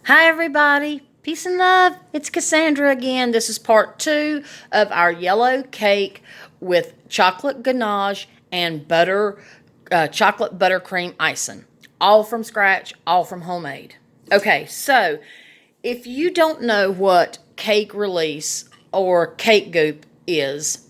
Hi, everybody. Peace and love. It's Cassandra again. This is part 2 of our yellow cake with chocolate ganache and chocolate buttercream icing. All from scratch, all from homemade. Okay, so if you don't know what cake release or cake goop is,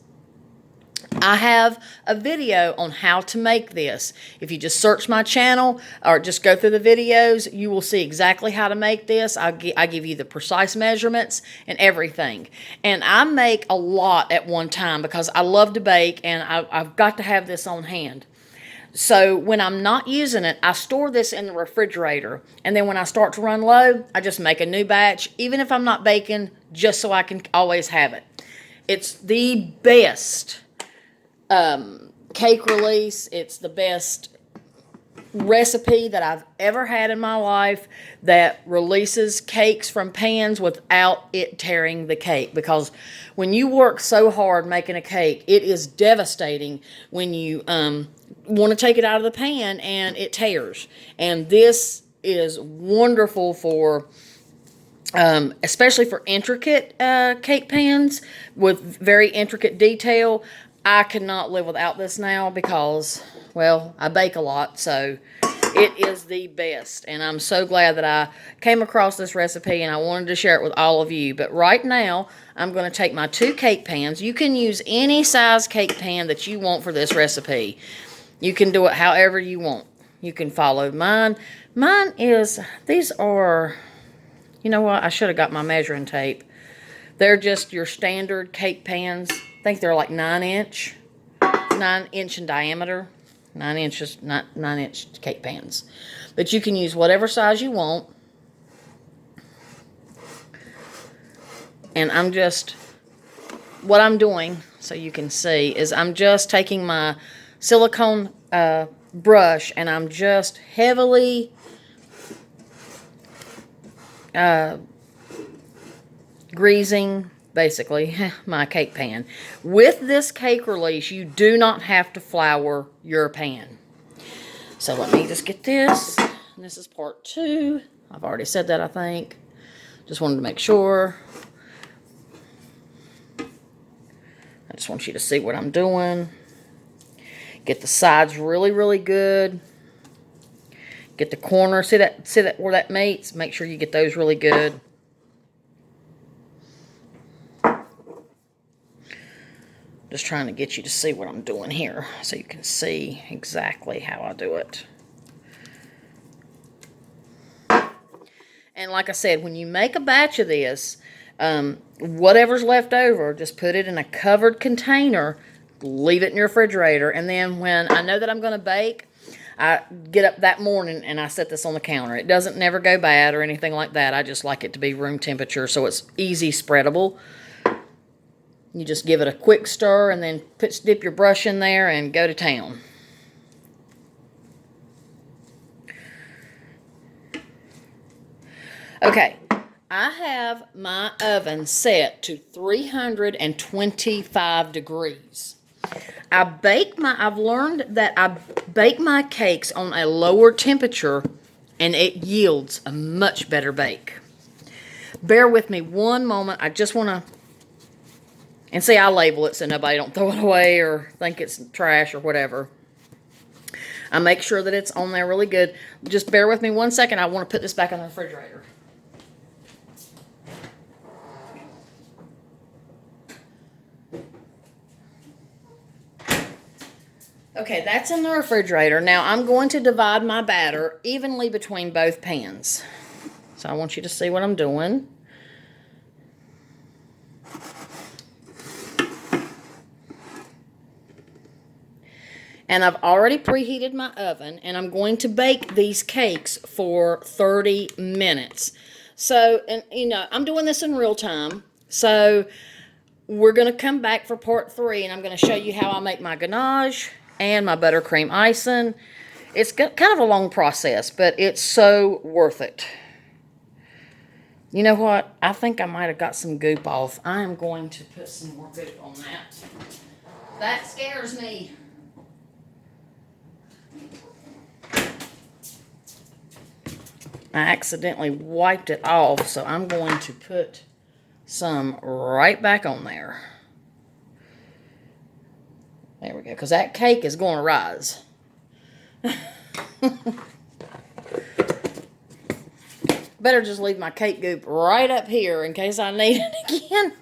I have a video on how to make this. If you just search my channel or just go through the videos, you will see exactly how to make this. I give you the precise measurements and everything. And I make a lot at one time because I love to bake and I've got to have this on hand. So when I'm not using it, I store this in the refrigerator. And then when I start to run low, I just make a new batch, even if I'm not baking, just so I can always have it. It's the best cake release. It's the best recipe that I've ever had in my life that releases cakes from pans without it tearing the cake, because when you work so hard making a cake, it is devastating when you want to take it out of the pan and it tears. And this is wonderful for especially for intricate cake pans with very intricate detail. I cannot live without this now because, well, I bake a lot, so it is the best. And I'm so glad that I came across this recipe and I wanted to share it with all of you. But right now, I'm going to take my 2 cake pans. You can use any size cake pan that you want for this recipe. You can do it however you want. You can follow mine. These are, you know what, I should have got my measuring tape. They're just your standard cake pans. I think they're like 9 inch in diameter. 9 inches, 9-inch cake pans. But you can use whatever size you want. And what I'm doing, so you can see, is I'm just taking my silicone brush and I'm just heavily greasing, basically, my cake pan. With this cake release, you do not have to flour your pan. So let me just get this. And this is part 2. I've already said that, I think. Just wanted to make sure. I just want you to see what I'm doing. Get the sides really, really good. Get the corner. See that where that meets? Make sure you get those really good. Just trying to get you to see what I'm doing here so you can see exactly how I do it. And like I said, when you make a batch of this, whatever's left over, just put it in a covered container, leave it in your refrigerator, and then when I know that I'm going to bake, I get up that morning and I set this on the counter. It doesn't never go bad or anything like that. I just like it to be room temperature so it's easy spreadable. You just give it a quick stir and then dip your brush in there and go to town. Okay, I have my oven set to 325 degrees. I've learned that I bake my cakes on a lower temperature and it yields a much better bake. Bear with me one moment. I just want to, and see, I label it so nobody don't throw it away or think it's trash or whatever. I make sure that it's on there really good. Just bear with me one second. I want to put this back in the refrigerator. Okay, that's in the refrigerator. Now I'm going to divide my batter evenly between both pans. So I want you to see what I'm doing. And I've already preheated my oven, and I'm going to bake these cakes for 30 minutes. So, and you know, I'm doing this in real time. So we're going to come back for part 3, and I'm going to show you how I make my ganache and my buttercream icing. It's kind of a long process, but it's so worth it. You know what? I think I might have got some goop off. I am going to put some more goop on that. That scares me. I accidentally wiped it off, so I'm going to put some right back on there. There we go, because that cake is going to rise. Better just leave my cake goop right up here in case I need it again.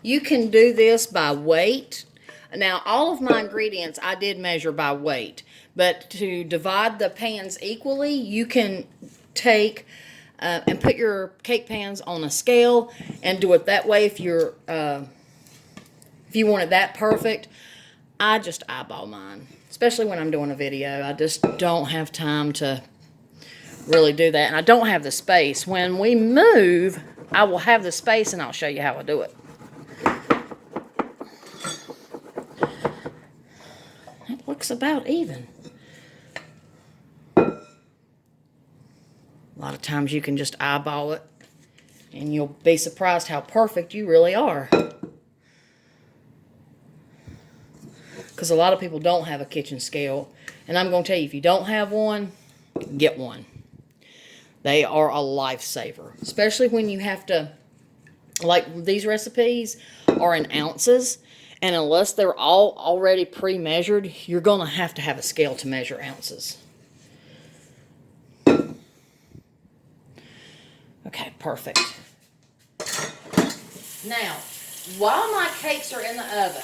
You can do this by weight. Now, all of my ingredients I did measure by weight, but to divide the pans equally, you can take and put your cake pans on a scale and do it that way if you want it that perfect. I just eyeball mine, especially when I'm doing a video. I just don't have time to really do that, and I don't have the space. When we move, I will have the space, and I'll show you how I do it. It looks about even. A lot of times you can just eyeball it, and you'll be surprised how perfect you really are. Because a lot of people don't have a kitchen scale, and I'm going to tell you, if you don't have one, get one. They are a lifesaver, especially when you have to, like these recipes are in ounces, and unless they're all already pre-measured, you're going to have a scale to measure ounces. Okay, perfect. Now, while my cakes are in the oven,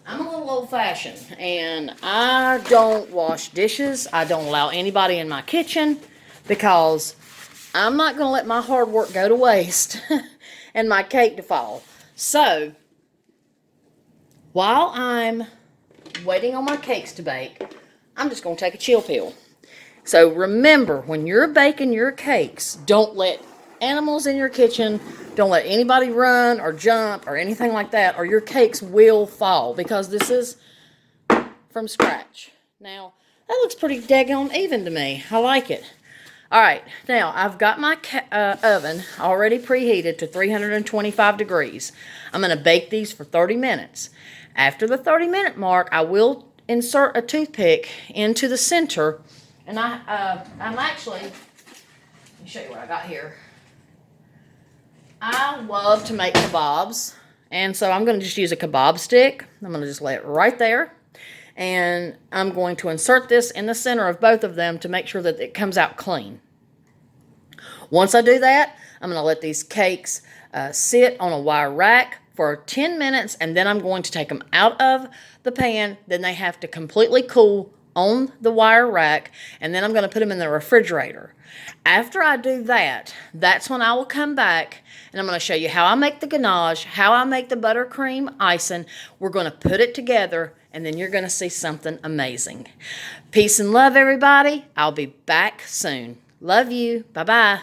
I'm a little old-fashioned, and I don't wash dishes. I don't allow anybody in my kitchen because I'm not going to let my hard work go to waste and my cake to fall. So, while I'm waiting on my cakes to bake, I'm just going to take a chill pill. So remember, when you're baking your cakes, don't let animals in your kitchen, don't let anybody run or jump or anything like that, or your cakes will fall, because this is from scratch. Now, that looks pretty daggone even to me. I like it. All right, now I've got my oven already preheated to 325 degrees. I'm going to bake these for 30 minutes. After the 30-minute mark, I will insert a toothpick into the center. And I'm actually, let me show you what I got here. I love to make kebabs, and so I'm going to just use a kebab stick. I'm going to just lay it right there, and I'm going to insert this in the center of both of them to make sure that it comes out clean. Once I do that, I'm going to let these cakes sit on a wire rack for 10 minutes, and then I'm going to take them out of the pan. Then they have to completely cool on the wire rack, and then I'm going to put them in the refrigerator. After I do that, that's when I will come back, and I'm going to show you how I make the ganache, how I make the buttercream icing. We're going to put it together, and then you're going to see something amazing. Peace and love, everybody. I'll be back soon. Love you. Bye-bye.